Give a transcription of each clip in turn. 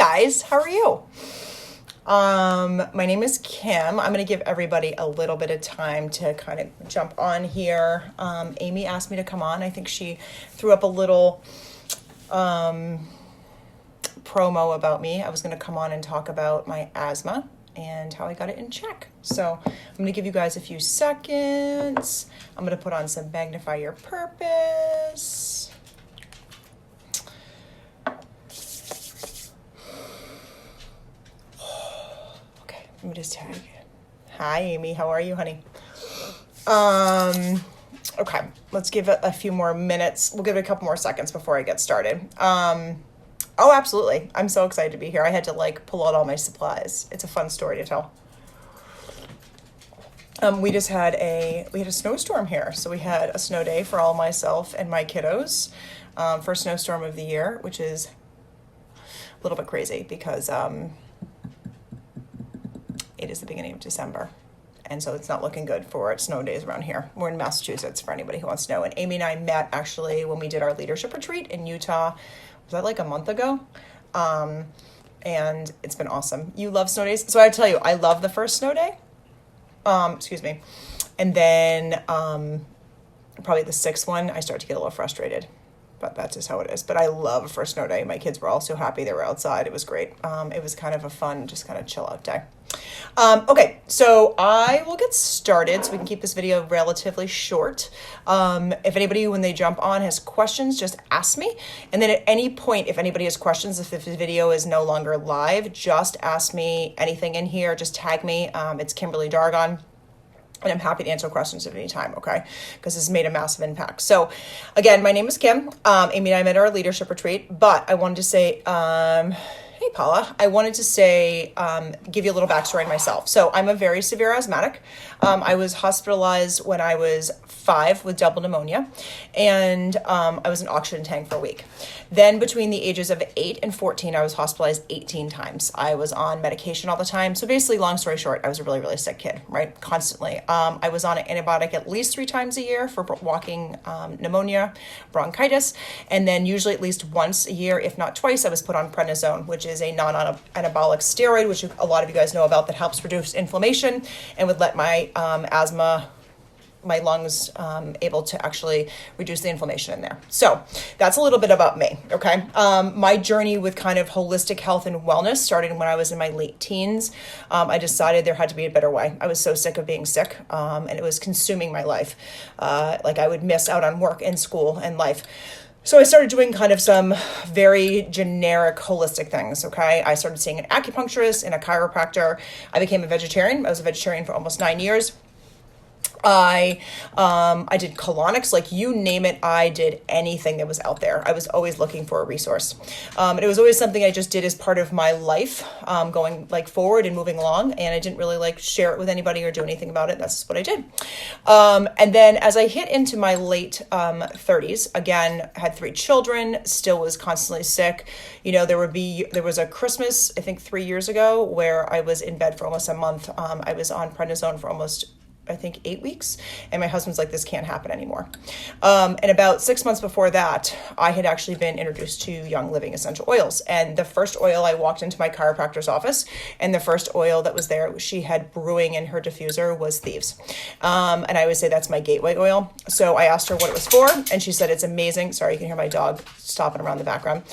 guys, how are you? My name is Kim. I'm going to give everybody a little bit of time to kind of jump on here. Amy asked me to come on. I think she threw up a little promo about me. I was going to come on and talk about my asthma and how I got it in check. So I'm going to give you guys a few seconds. I'm going to put on some Magnify Your Purpose. Okay, let me just tag. Hi, Amy. How are you, honey? Okay, let's give it a few more minutes. We'll give it a couple more seconds before I get started. Oh, absolutely. I'm so excited to be here. I had to pull out all my supplies. It's a fun story to tell. We had a snowstorm here. So we had a snow day for all myself and my kiddos. First snowstorm of the year, which is a little bit crazy because it is the beginning of December. And so it's not looking good for snow days around here. We're in Massachusetts for anybody who wants to know. And Amy and I met actually when we did our leadership retreat in Utah. Was that like a month ago? And it's been awesome. You love snow days. So I tell you, I love the first snow day. Excuse me. And then probably the sixth one, I start to get a little frustrated. But that's just how it is. But I love a first snow day. My kids were all so happy they were outside. It was great. It was kind of a fun, just kind of chill out day. Okay, so I will get started so we can keep this video relatively short. If anybody, when they jump on, has questions, just ask me. And then at any point, if anybody has questions, if the video is no longer live, just ask me anything in here. Just tag me. It's Kimberly Dargon. And I'm happy to answer questions at any time, okay? Because this has made a massive impact. So, again, my name is Kim. Amy and I met at our leadership retreat. But I wanted to say... Hey, Paula. I wanted to say, give you a little backstory on myself. So I'm a very severe asthmatic. I was hospitalized when I was 5 with double pneumonia, and I was in oxygen tank for a week. Then between the ages of 8 and 14, I was hospitalized 18 times. I was on medication all the time. So basically, long story short, I was a really, really sick kid, right? Constantly. I was on an antibiotic at least 3 times a year for walking pneumonia, bronchitis, and then usually at least once a year, if not twice, I was put on prednisone, which is a non-anabolic steroid, which a lot of you guys know about, that helps reduce inflammation and would let my asthma, my lungs able to actually reduce the inflammation in there. So that's a little bit about me, okay? My journey with kind of holistic health and wellness started when I was in my late teens. I decided there had to be a better way. I was so sick of being sick, and it was consuming my life. I would miss out on work and school and life. So I started doing kind of some very generic holistic things, okay? I started seeing an acupuncturist and a chiropractor. I became a vegetarian. I was a vegetarian for almost 9 years. I did colonics, like you name it. I did anything that was out there. I was always looking for a resource. And it was always something I just did as part of my life, going forward and moving along. And I didn't really share it with anybody or do anything about it. That's just what I did. And then as I hit into my late 30s, again, had 3 children, still was constantly sick. There was a Christmas, I think 3 years ago, where I was in bed for almost a month. I was on prednisone for almost 8 weeks. And my husband's like, this can't happen anymore. And about 6 months before that, I had actually been introduced to Young Living essential oils. And the first oil, I walked into my chiropractor's office, and the first oil that was there, she had brewing in her diffuser, was Thieves. And I always say that's my gateway oil. So I asked her what it was for, and she said, it's amazing. Sorry, you can hear my dog stopping around the background.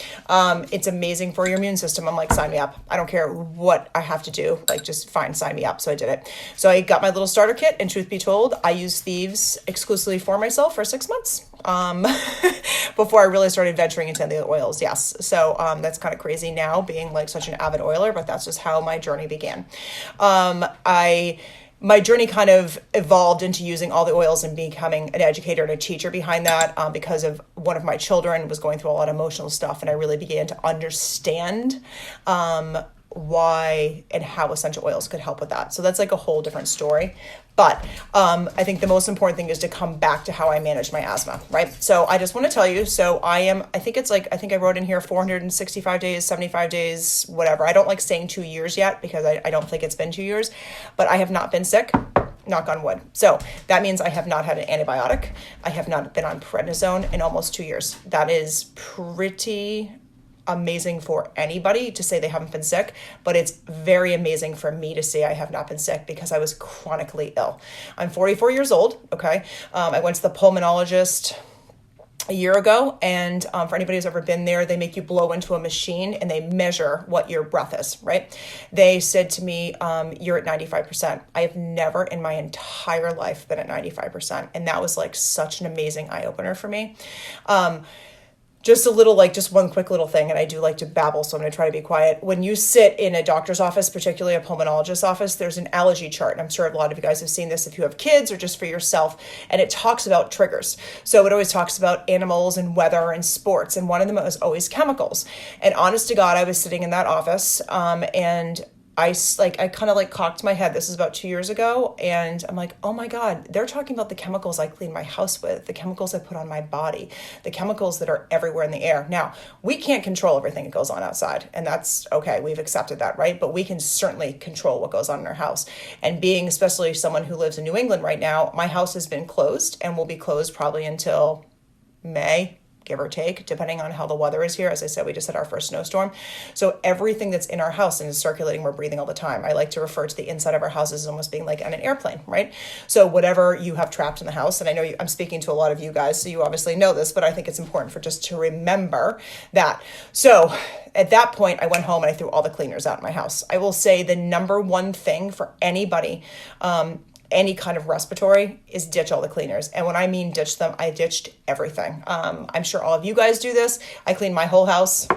It's amazing for your immune system. I'm like, sign me up. I don't care what I have to do. Just fine, sign me up. So I did it. So I got my little starter kit. And truth be told, I used Thieves exclusively for myself for 6 months before I really started venturing into the oils. Yes. So that's kind of crazy now, being such an avid oiler, but that's just how my journey began. My journey kind of evolved into using all the oils and becoming an educator and a teacher behind that, because of one of my children was going through a lot of emotional stuff, and I really began to understand why and how essential oils could help with that. So that's a whole different story. But I think the most important thing is to come back to how I manage my asthma, right? So I just want to tell you, so I think I wrote in here 465 days, 75 days, whatever. I don't like saying 2 years yet because I don't think it's been 2 years, but I have not been sick, knock on wood. So that means I have not had an antibiotic. I have not been on prednisone in almost 2 years. That is pretty amazing for anybody to say they haven't been sick, but it's very amazing for me to say I have not been sick because I was chronically ill. I'm 44 years old, okay? I went to the pulmonologist a year ago, and for anybody who's ever been there, they make you blow into a machine and they measure what your breath is, right? They said to me, you're at 95%. I have never in my entire life been at 95%. And that was like such an amazing eye opener for me. Just a little, like just one quick little thing, and I do like to babble, so I'm going to try to be quiet. When you sit in a doctor's office, particularly a pulmonologist's office, there's an allergy chart, and I'm sure a lot of you guys have seen this if you have kids or just for yourself, and it talks about triggers. So it always talks about animals and weather and sports, and one of them is always chemicals. And honest to God, I was sitting in that office, and I kind of like cocked my head. This is about 2 years ago. And I'm like, oh my God, they're talking about the chemicals I clean my house with, the chemicals I put on my body, the chemicals that are everywhere in the air. Now, we can't control everything that goes on outside. And that's okay. We've accepted that, right? But we can certainly control what goes on in our house. And being especially someone who lives in New England right now, my house has been closed and will be closed probably until May, give or take, depending on how the weather is here. As I said, we just had our first snowstorm. So everything that's in our house and is circulating, we're breathing all the time. I like to refer to the inside of our houses as almost being like on an airplane, right? So whatever you have trapped in the house, and I know I'm speaking to a lot of you guys, so you obviously know this, but I think it's important for just to remember that. So at that point, I went home and I threw all the cleaners out in my house. I will say the number one thing for anybody, any kind of respiratory, is ditch all the cleaners. And when I mean ditch them, I ditched everything. I'm sure all of you guys do this. I clean my whole house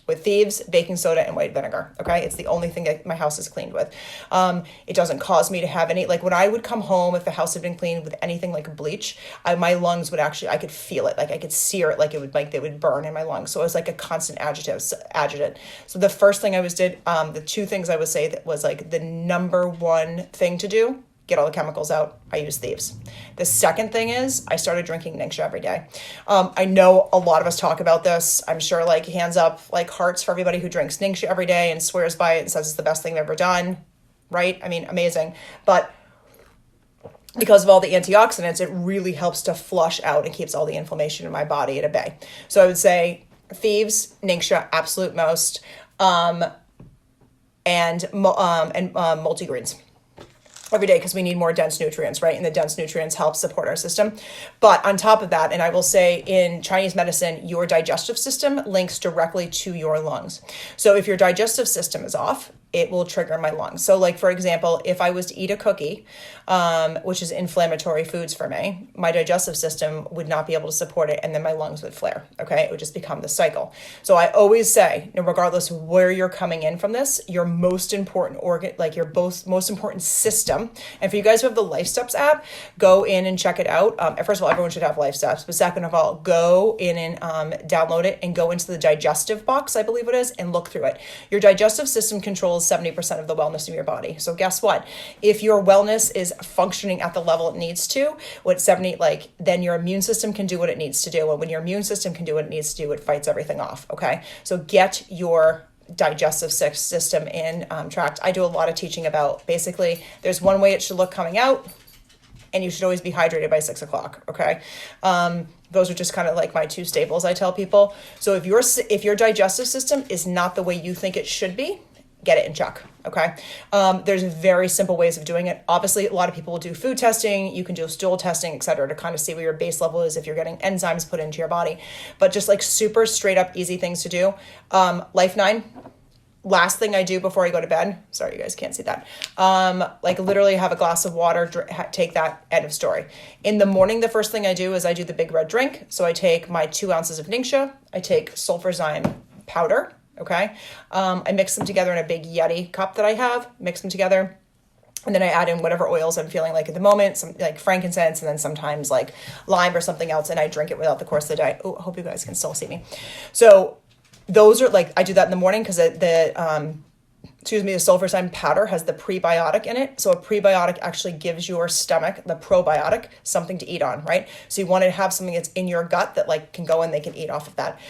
with thieves, baking soda, and white vinegar. Okay, it's the only thing that my house is cleaned with. It doesn't cause me to have any, like when I would come home, if the house had been cleaned with anything like bleach, my lungs would actually, I could feel it, like I could sear it, like it would, like they would burn in my lungs. So it was like a constant adjutant. So the first thing I did, the two things I would say that was like the number one thing to do, get all the chemicals out. I use thieves. The second thing is I started drinking Ningxia every day. I know a lot of us talk about this. I'm sure like hands up, like hearts for everybody who drinks Ningxia every day and swears by it and says it's the best thing they've ever done, right? I mean, amazing. But because of all the antioxidants, it really helps to flush out and keeps all the inflammation in my body at bay. So I would say thieves, Ningxia, absolute most, and multigreens every day, because we need more dense nutrients, right? And the dense nutrients help support our system. But on top of that, and I will say in Chinese medicine, your digestive system links directly to your lungs. So if your digestive system is off, it will trigger my lungs. So like, for example, if I was to eat a cookie, which is inflammatory foods for me, my digestive system would not be able to support it. And then my lungs would flare. Okay. It would just become the cycle. So I always say, regardless of where you're coming in from this, your most important organ, like your most important system. And for you guys who have the Life Steps app, go in and check it out. First of all, everyone should have Life Steps, but second of all, go in and download it and go into the digestive box, I believe it is, and look through it. Your digestive system controls 70% of the wellness of your body. So guess what? If your wellness is functioning at the level it needs to, then your immune system can do what it needs to do. And when your immune system can do what it needs to do, it fights everything off. Okay. So get your digestive system in tracked. I do a lot of teaching about basically there's one way it should look coming out, and you should always be hydrated by 6 o'clock. Okay. Those are just kind of like my two staples I tell people. So if your digestive system is not the way you think it should be, get it in check. Okay. There's very simple ways of doing it. Obviously, a lot of people will do food testing. You can do stool testing, et cetera, to kind of see where your base level is if you're getting enzymes put into your body. But just like super straight up easy things to do. Life 9. Last thing I do before I go to bed, sorry, you guys can't see that. Like literally have a glass of water, take that, end of story. In the morning, the first thing I do is I do the big red drink. So I take my 2 ounces of Ningxia. I take sulfurzyme powder. Okay. I mix them together in a big Yeti cup that I have, mix them together. And then I add in whatever oils I'm feeling like at the moment, some like frankincense, and then sometimes like lime or something else. And I drink it without the course of the day. Oh, I hope you guys can still see me. So those are like, I do that in the morning because the the sulfurzyme powder has the prebiotic in it. So a prebiotic actually gives your stomach, the probiotic, something to eat on, right? So you want to have something that's in your gut that like can go and they can eat off of that.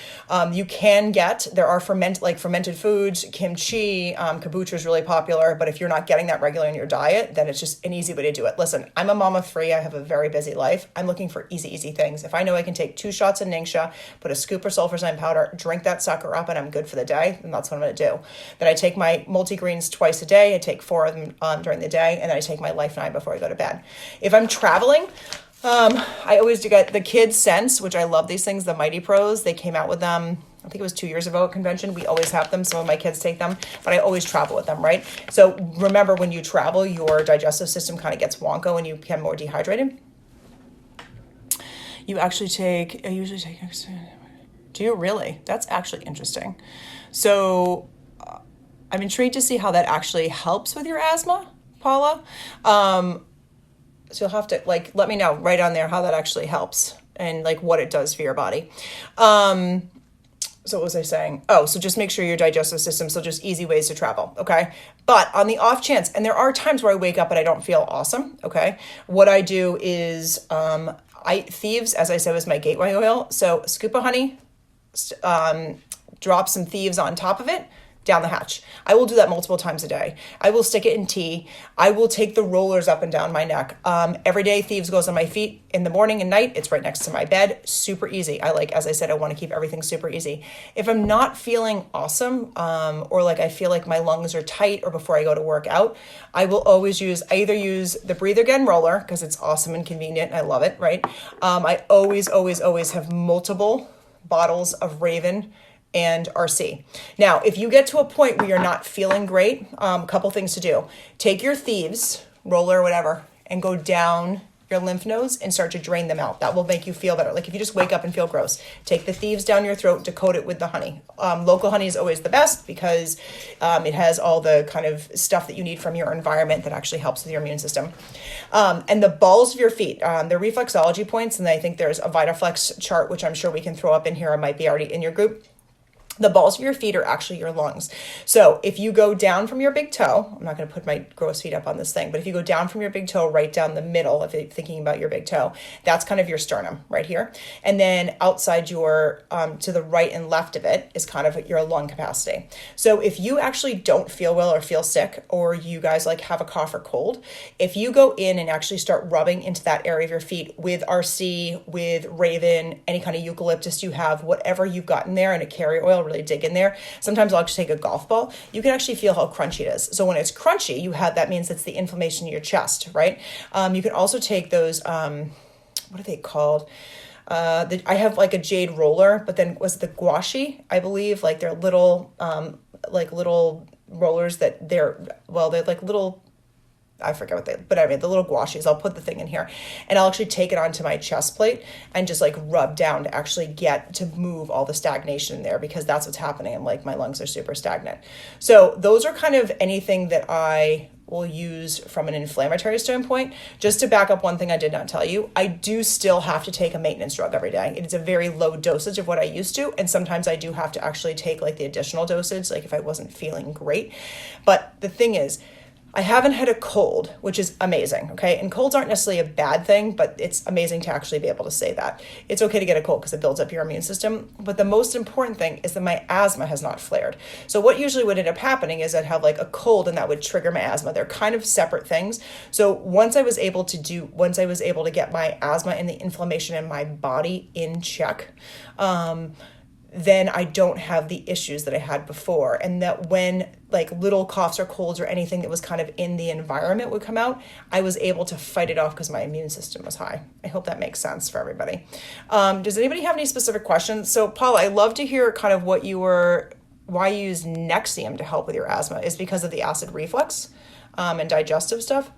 You can get, there are fermented foods, kimchi, kombucha is really popular, but if you're not getting that regular in your diet, then it's just an easy way to do it. Listen, I'm a mom of three. I have a very busy life. I'm looking for easy things. If I know I can take 2 shots of Ningxia, put a scoop of sulfurzyme powder, drink that sucker up, and I'm good for the day, then that's what I'm going to do. Then I take my multigreens twice a day. I take 4 of them during the day, and then I take my Life 9 before I go to bed. If I'm traveling, I always do get the Kids Sense, which I love these things, the Mighty Pros. They came out with them, I think it was 2 years ago at convention. We always have them. Some of my kids take them, but I always travel with them, right? So remember, when you travel, your digestive system kind of gets wonko and you become more dehydrated. I usually take, do you really? That's actually interesting. So I'm intrigued to see how that actually helps with your asthma, Paula. So you'll have to let me know right on there how that actually helps and what it does for your body. So what was I saying? Oh, so just make sure your digestive system, so just easy ways to travel, okay? But on the off chance, and there are times where I wake up and I don't feel awesome, okay? What I do is, Thieves, as I said, was my gateway oil. So scoop of honey, drop some Thieves on top of it, down the hatch. I will do that multiple times a day. I will stick it in tea. I will take the rollers up and down my neck. Every day Thieves goes on my feet in the morning and night. It's right next to my bed. Super easy. As I said, I want to keep everything super easy. If I'm not feeling awesome, or I feel like my lungs are tight, or before I go to work out, I will always I either use the Breathe Again roller because it's awesome and convenient and I love it, right? I always have multiple bottles of Raven and RC. Now, if you get to a point where you're not feeling great, a couple things to do. Take your Thieves, roller or whatever, and go down your lymph nodes and start to drain them out. That will make you feel better. If you just wake up and feel gross, take the Thieves down your throat, decode it with the honey. Local honey is always the best because it has all the kind of stuff that you need from your environment that actually helps with your immune system. And the balls of your feet, they're reflexology points, and I think there's a VitaFlex chart, which I'm sure we can throw up in here. It might be already in your group. The balls of your feet are actually your lungs. So if you go down from your big toe, I'm not going to put my gross feet up on this thing, but if you go down from your big toe, right down the middle, if you're thinking about your big toe, that's kind of your sternum right here. And then outside your, to the right and left of it is kind of your lung capacity. So if you actually don't feel well or feel sick, or you guys have a cough or cold, if you go in and actually start rubbing into that area of your feet with RC, with Raven, any kind of eucalyptus you have, whatever you've got in there, and a carrier oil, really dig in there. Sometimes I'll actually take a golf ball. You can actually feel how crunchy it is. So when it's crunchy, that means it's the inflammation in your chest, right? You can also take those, what are they called? I have a jade roller, but then was the gouache, I believe, they're little, little rollers that they're little, I forget what but I mean, the little gouaches, I'll put the thing in here and I'll actually take it onto my chest plate and just rub down to actually get to move all the stagnation in there, because that's what's happening. And my lungs are super stagnant. So those are kind of anything that I will use from an inflammatory standpoint. Just to back up one thing I did not tell you, I do still have to take a maintenance drug every day. It's a very low dosage of what I used to. And sometimes I do have to actually take the additional dosage, if I wasn't feeling great. But the thing is, I haven't had a cold, which is amazing, okay? And colds aren't necessarily a bad thing, but it's amazing to actually be able to say that. It's okay to get a cold because it builds up your immune system, but the most important thing is that my asthma has not flared. So what usually would end up happening is I'd have a cold and that would trigger my asthma. They're kind of separate things. So once I was able to get my asthma and the inflammation in my body in check, then I don't have the issues that I had before. And that when little coughs or colds or anything that was kind of in the environment would come out, I was able to fight it off because my immune system was high. I hope that makes sense for everybody. Does anybody have any specific questions? So Paula, I'd love to hear kind of why you use Nexium to help with your asthma. Is because of the acid reflux and digestive stuff?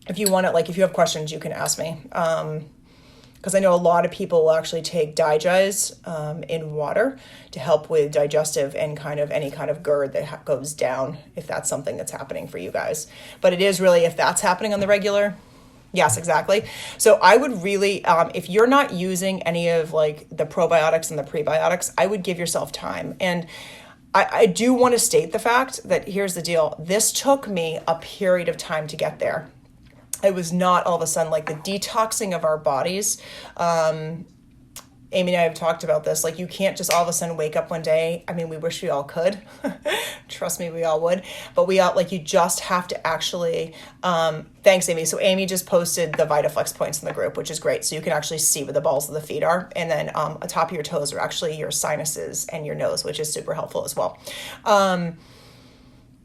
If you want it, if you have questions, you can ask me. Because I know a lot of people will actually take Digize in water to help with digestive and kind of any kind of GERD that goes down, if that's something that's happening for you guys. But it is really, if that's happening on the regular, yes, exactly. So I would really, if you're not using any of the probiotics and the prebiotics, I would give yourself time. And I do want to state the fact that here's the deal. This took me a period of time to get there. It was not all of a sudden like the detoxing of our bodies. Amy and I have talked about this. Like, you can't just all of a sudden wake up one day. I mean, we wish we all could. Trust me, we all would. But we all, like, you just have to actually, thanks, Amy. So Amy just posted the VitaFlex points in the group, which is great. So you can actually see where the balls of the feet are. And then on top of your toes are actually your sinuses and your nose, which is super helpful as well.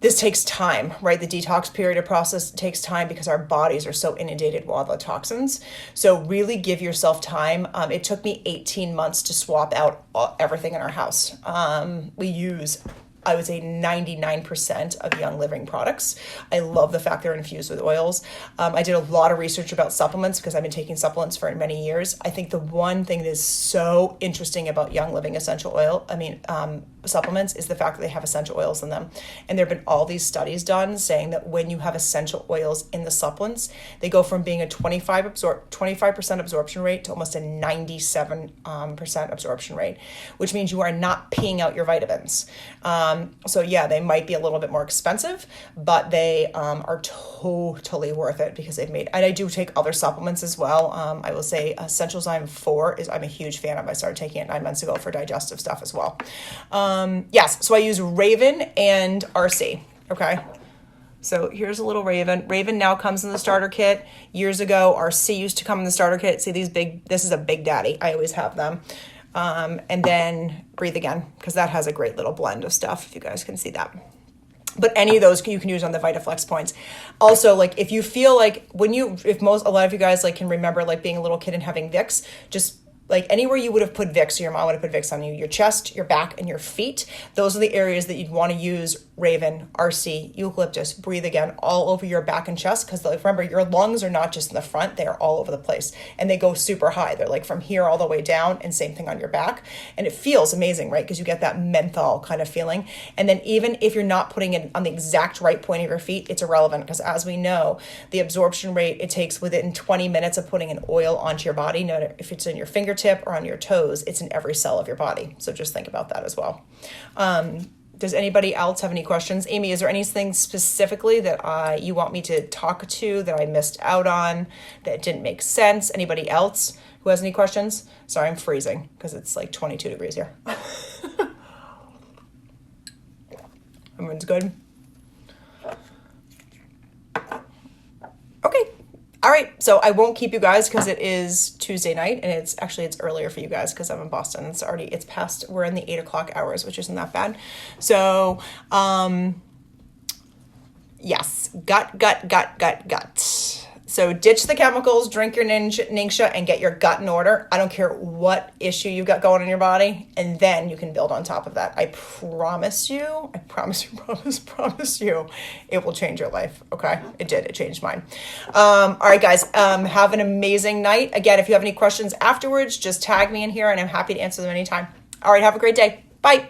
This takes time, right? The detox period of process takes time because our bodies are so inundated with all the toxins. So really give yourself time. It took me 18 months to swap out everything in our house. We use, I would say, 99% of Young Living products. I love the fact they're infused with oils. I did a lot of research about supplements because I've been taking supplements for many years. I think the one thing that is so interesting about Young Living essential oil, supplements, is the fact that they have essential oils in them. And there have been all these studies done saying that when you have essential oils in the supplements, they go from being a 25% absorption rate to almost a 97% absorption rate, which means you are not peeing out your vitamins. So yeah, they might be a little bit more expensive, but they are totally worth it because they've made, and I do take other supplements as well. I will say Essential Zyme 4 I'm a huge fan of. I started taking it 9 months ago for digestive stuff as well. Yes, so I use Raven and RC, okay? So here's a little Raven. Raven now comes in the starter kit. Years ago, RC used to come in the starter kit. See these big, this is a Big Daddy. I always have them. And then Breathe Again, because that has a great little blend of stuff, if you guys can see that. But any of those you can use on the VitaFlex points. Also, like, if you feel like a lot of you guys like can remember like being a little kid and having Vicks, just like anywhere you would have put Vicks, or your mom would have put Vicks on you, your chest, your back, and your feet, those are the areas that you'd want to use Raven, RC, Eucalyptus, Breathe Again, all over your back and chest. Because remember, your lungs are not just in the front, they are all over the place. And they go super high. They're like from here all the way down, and same thing on your back. And it feels amazing, right? Because you get that menthol kind of feeling. And then even if you're not putting it on the exact right point of your feet, it's irrelevant. Because as we know, the absorption rate, it takes within 20 minutes of putting an oil onto your body. No, if it's in your fingertip or on your toes, it's in every cell of your body. So just think about that as well. Does anybody else have any questions? Amy, is there anything specifically that you want me to talk to that I missed out on, that didn't make sense? Anybody else who has any questions? Sorry, I'm freezing because it's like 22 degrees here. Everyone's good? Okay. All right, so I won't keep you guys because it is Tuesday night, and it's earlier for you guys because I'm in Boston. It's past, we're in the 8 o'clock hours, which isn't that bad. So, yes, gut. So ditch the chemicals, drink your Ningxia, and get your gut in order. I don't care what issue you got going in your body, and then you can build on top of that. I promise you, it will change your life, okay? It did, it changed mine. All right, guys, have an amazing night. Again, if you have any questions afterwards, just tag me in here, and I'm happy to answer them anytime. All right, have a great day. Bye.